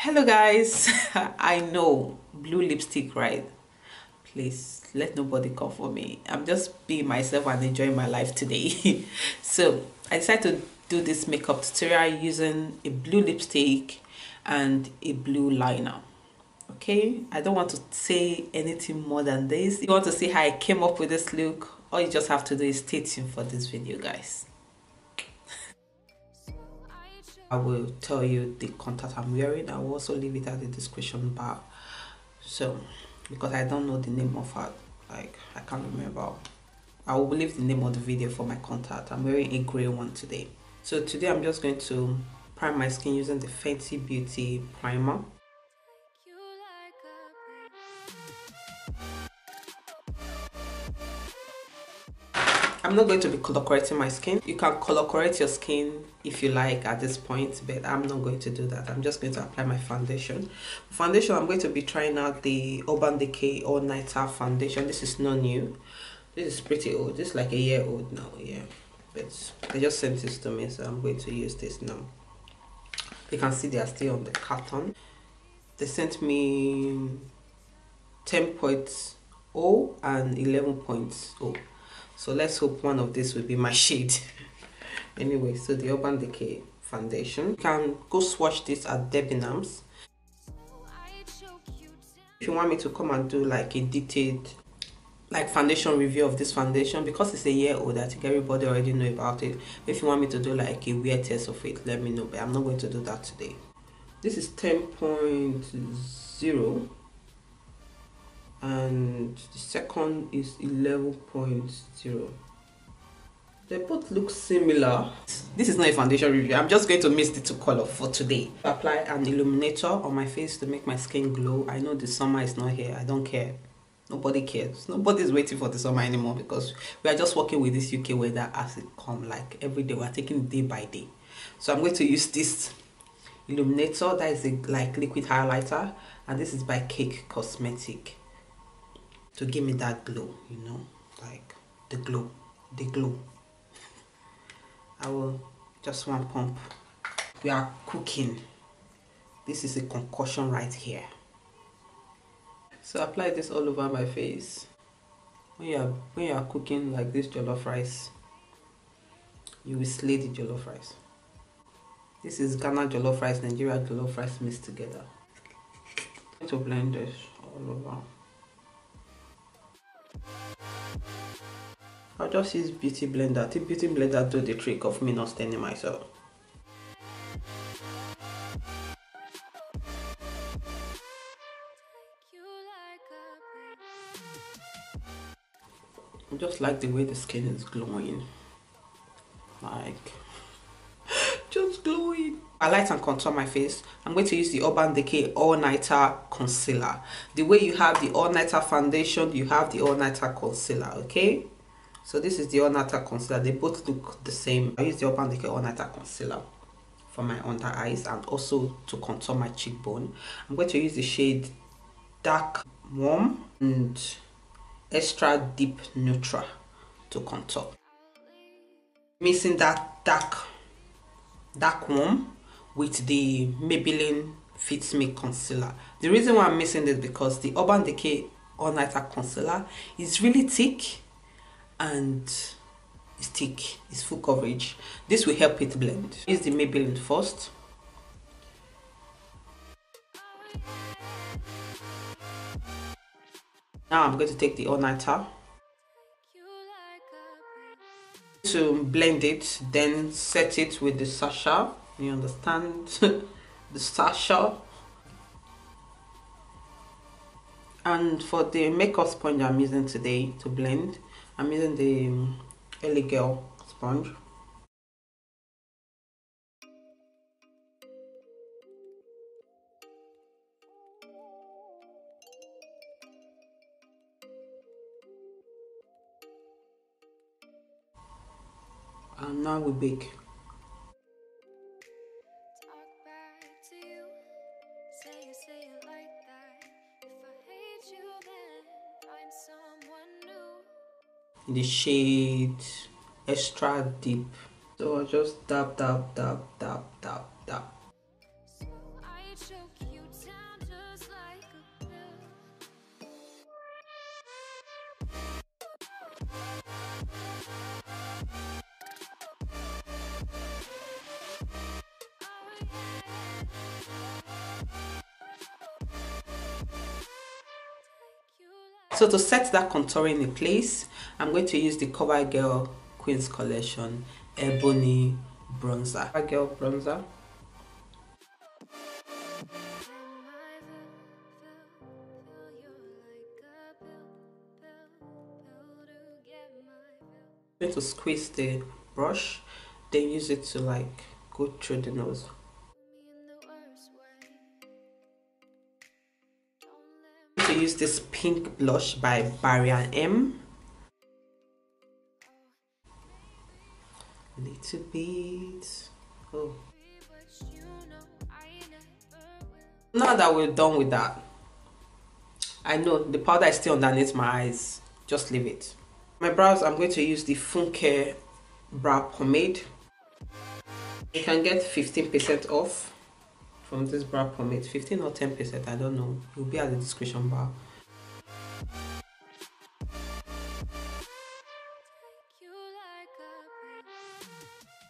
Hello guys. I know blue lipstick, right? Please let nobody come for me. I'm just being myself and enjoying my life today. So I decided to do this makeup tutorial using a blue lipstick and a blue liner. Okay, I don't want to say anything more than this. If you want to see how I came up with this look, all you just have to do is stay tuned for this video, guys. I will tell you the contact I'm wearing. I will also leave it at the description bar. So, because I don't know the name of her, like I can't remember. I will leave the name of the video for my contact. I'm wearing a grey one today. So today I'm just going to prime my skin using the Fenty Beauty primer. I'm not going to be color correcting my skin. You can color correct your skin if you like at this point, but I'm not going to do that. I'm just going to apply my foundation. Foundation, I'm going to be trying out the Urban Decay All Nighter foundation. This is not new. This is pretty old. This is like a year old now, yeah. But they just sent this to me, so I'm going to use this now. You can see they are still on the carton. They sent me 10.0 and 11.0. So let's hope one of this will be my shade. Anyway, so the Urban Decay foundation. You can go swatch this at Debenhams. If you want me to come and do like a detailed foundation review of this foundation, because it's a year old, I think everybody already know about it. If you want me to do like a wear test of it, let me know, but I'm not going to do that today. This is 10.0 and the second is 11.0. They both look similar. This is not a foundation review. I'm just going to mix the two colors for today. Apply an illuminator on my face to make my skin glow. I know the summer is not here. I don't care. Nobody cares. Nobody's waiting for the summer anymore because we are just working with this UK weather as it comes. Like every day, we are taking it day by day. So I'm going to use this illuminator. That is a like liquid highlighter, and this is by Cake Cosmetic, to give me that glow, you know, like the glow. I will just one pump. We are cooking. This is a concoction right here. So apply this all over my face. When you are cooking like this jollof rice, you will slay the jollof rice. This is Ghana jollof rice, Nigeria jollof rice mixed together. I'm going to blend this all over. I'll just use beauty blender. The beauty blender do the trick of me not staining myself. I just like the way the skin is glowing. Like, just glowing. I light and contour my face. I'm going to use the Urban Decay All Nighter Concealer. The way you have the All Nighter foundation, you have the All Nighter Concealer, okay? So this is the All Nighter Concealer. They both look the same. I use the Urban Decay All Nighter Concealer for my under eyes and also to contour my cheekbone. I'm going to use the shade Dark Warm and Extra Deep Neutral to contour. Mixing that dark warm with the Maybelline Fit Me concealer. The reason why I'm mixing this because the Urban Decay All Nighter Concealer is really thick and it's thick, it's full coverage. This will help it blend. Use the Maybelline first. Now I'm going to take the All Nighter to blend it, then set it with the Sacha. You understand? The Sacha. And for the makeup sponge I'm using today to blend, I'm using the Ellie Girl sponge. And now we bake. In the shade Extra Deep. So I'll just dab. So to set that contouring in place, I'm going to use the CoverGirl Queen's Collection Ebony Bronzer. CoverGirl Bronzer. I'm going to squeeze the brush, then use it to like go through the nose. I'm going to use this pink blush by Barrier M. A little bit. Oh. Now that we're done with that, I know the powder is still underneath my eyes. Just leave it. My brows, I'm going to use the Funke brow pomade. You can get 15% off from this brow pomade. 15 or 10%, I don't know. It will be at the description bar.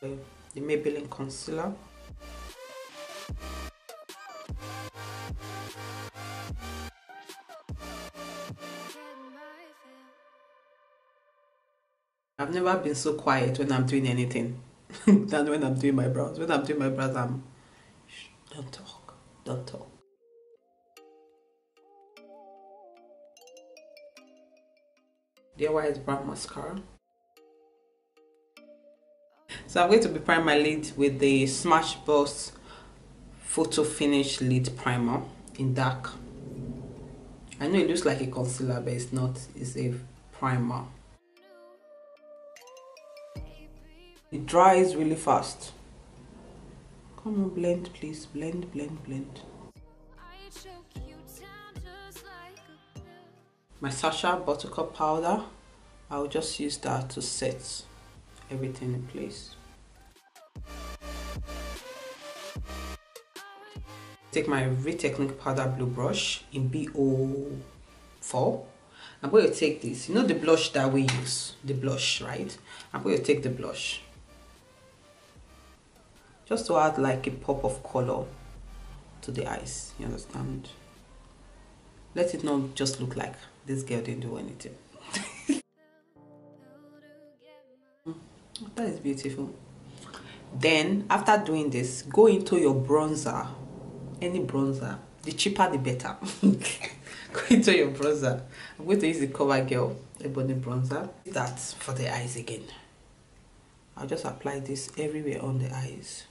The Maybelline concealer. I've never been so quiet when I'm doing anything than when I'm doing my brows. When I'm doing my brows, I'm don't talk, don't talk. DIY brown mascara. So I'm going to be priming my lid with the Smashbox Photo Finish Lid Primer in dark. I know it looks like a concealer, but it's not. It's a primer. It dries really fast. Come on, blend, please. Blend, blend, blend. My Sacha Buttercup powder. I'll just use that to set everything in place. Take my Retechnique powder blue brush in BO4. I'm going to take this, you know the blush that we use, the blush, right? I'm going to take the blush just to add like a pop of color to the eyes, you understand? Let it not just look like this girl didn't do anything. That is beautiful. Then after doing this, go into your bronzer, any bronzer, the cheaper the better. Go into your bronzer. I'm going to use the CoverGirl Ebony Bronzer. That's for the eyes again. I'll just apply this everywhere on the eyes.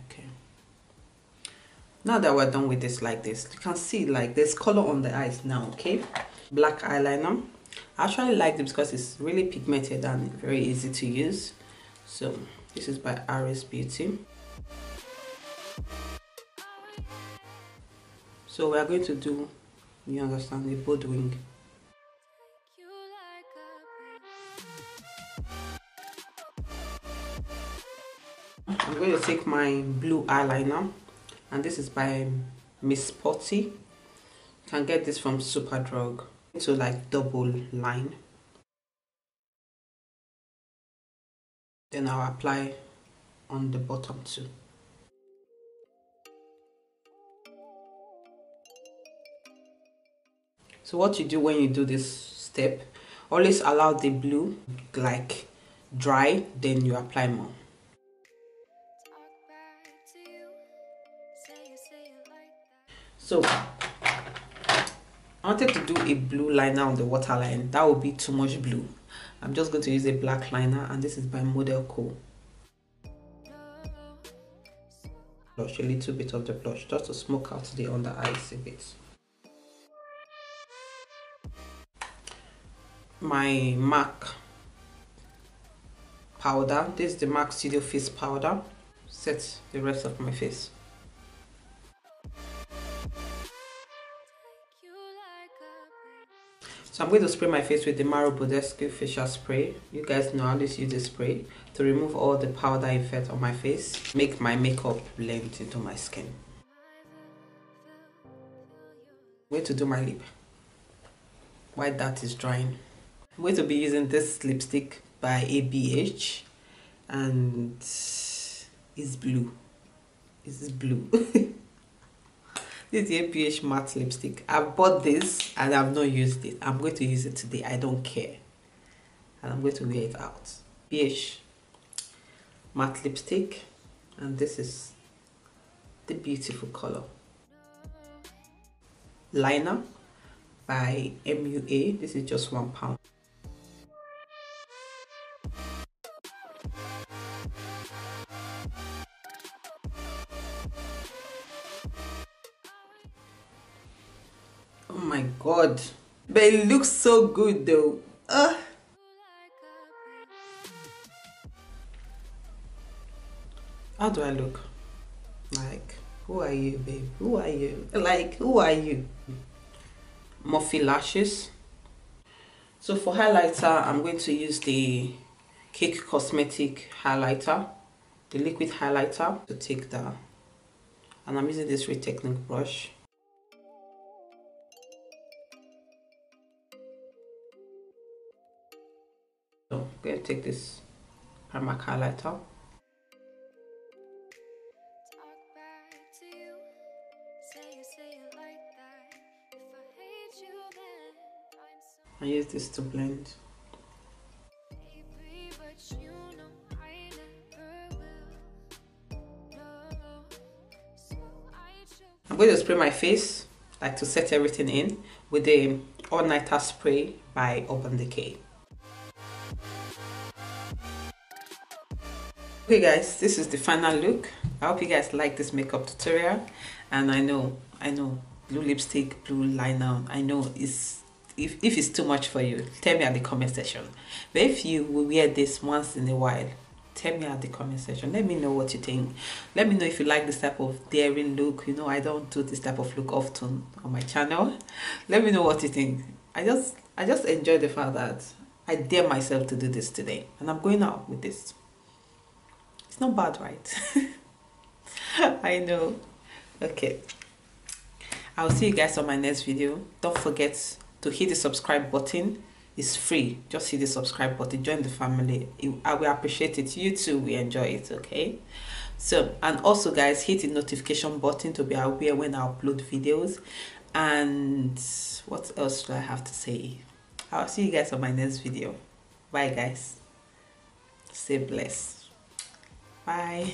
Okay. Now that we're done with this like this, you can see like there's color on the eyes now, okay? Black eyeliner. I actually like this because it's really pigmented and very easy to use. So this is by Aris Beauty. So we are going to do, you understand, the bold wing. I'm going to take my blue eyeliner, and this is by Miss Potty. You can get this from Superdrug. To like double line. Then I'll apply on the bottom too. So what you do when you do this step, always allow the blue like dry, then you apply more. So I wanted to do a blue liner on the waterline. That would be too much blue. I'm just going to use a black liner, and this is by Model Co. Blush, a little bit of the blush just to smoke out the under eyes a bit. My MAC powder. This is the MAC Studio Face powder. Set the rest of my face. So I'm going to spray my face with the Maro Bodescu facial spray. You guys know I always use this spray to remove all the powder effect on my face, make my makeup blend into my skin. I'm going to do my lip while that is drying. I'm going to be using this lipstick by ABH, and it's blue. It's blue. This is the APH matte lipstick. I bought this and I've not used it. I'm going to use it today. I don't care. And I'm going to wear it out. APH matte lipstick. And this is the beautiful color. Liner by MUA. This is just £1. Oh my god, but it looks so good though. How do I look? Like, who are you, babe? Who are you? Like, who are you? Morphe lashes. So for highlighter, I'm going to use the Cake Cosmetic highlighter, the liquid highlighter, to take that. And I'm using this Retechnique brush. So I'm going to take this Primark highlighter. I use this to blend. I'm going to spray my face, like to set everything in, with the All Nighter Spray by Urban Decay. Okay guys, this is the final look. I hope you guys like this makeup tutorial. And I know, blue lipstick, blue liner, I know it's, if it's too much for you, tell me at the comment section. But if you will wear this once in a while, tell me at the comment section. Let me know what you think. Let me know if you like this type of daring look. You know, I don't do this type of look often on my channel. Let me know what you think. I just enjoy the fact that I dare myself to do this today, and I'm going out with this. It's not bad, right? I know. Okay, I'll see you guys on my next video. Don't forget to hit the subscribe button. It's free. Just hit the subscribe button, join the family. I will appreciate it. You too will enjoy it. Okay, so, and also guys, hit the notification button to be aware when I upload videos. And what else do I have to say? I'll see you guys on my next video. Bye guys, stay blessed. Bye.